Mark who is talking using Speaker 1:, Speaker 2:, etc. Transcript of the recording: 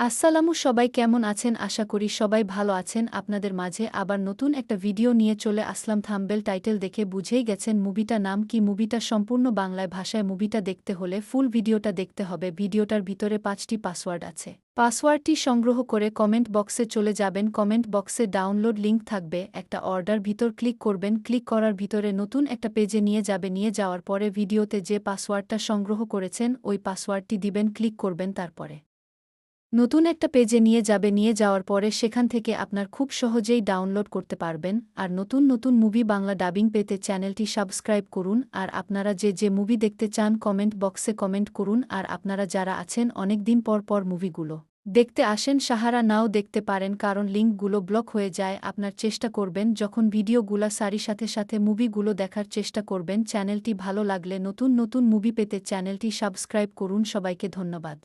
Speaker 1: আসসালামু সবাই কেমন আছেন আশা করি সবাই ভালো আছেন আপনাদের মাঝে আবার নতুন একটা ভিডিও নিয়ে চলে আসলাম থাম্বনেল টাইটেল দেখে বুঝেই গেছেন মুভিটা নাম কি মুভিটা সম্পূর্ণ বাংলায় ভাষায় মুভিটা দেখতে হলে ফুল ভিডিওটা দেখতে হবে ভিডিওটার ভিতরে 5টি পাসওয়ার্ড আছে পাসওয়ার্ডটি সংগ্রহ করে কমেন্ট বক্সে চলে যাবেন কমেন্ট বক্সে ডাউনলোড লিংক থাকবে একটা অর্ডার ভিতর ক্লিক করবেন ক্লিক করার ভিতরে নতুন একটা পেজে নিয়ে যাওয়ার পরে ভিডিওতে যে পাসওয়ার্ডটা সংগ্রহ করেছেন ওই পাসওয়ার্ডটি দিবেন ক্লিক করবেন তারপরে নতুন একটা পেজে নিয়ে যাওয়ার পরে সেখান থেকে আপনার খুব সহজেই ডাউনলোড করতে পারবেন আর নতুন নতুন মুভি বাংলা ডাবিং পেতে চ্যানেলটি সাবস্ক্রাইব করুন আর আপনারা যে মুভি দেখতে চান কমেন্ট বক্সে কমেন্ট করুন আর আপনারা যারা আছেন অনেক দিন পর মুভিগুলো দেখতে আসেন সাহারা নাও দেখতে পারেন কারণ লিঙ্কগুলো ব্লক হয়ে যায় আপনার চেষ্টা করবেন যখন ভিডিওগুলা সাথে মুভিগুলো দেখার চেষ্টা করবেন চ্যানেলটি ভালো লাগলে নতুন নতুন মুভি পেতে চ্যানেলটি সাবস্ক্রাইব করুন সবাইকে ধন্যবাদ।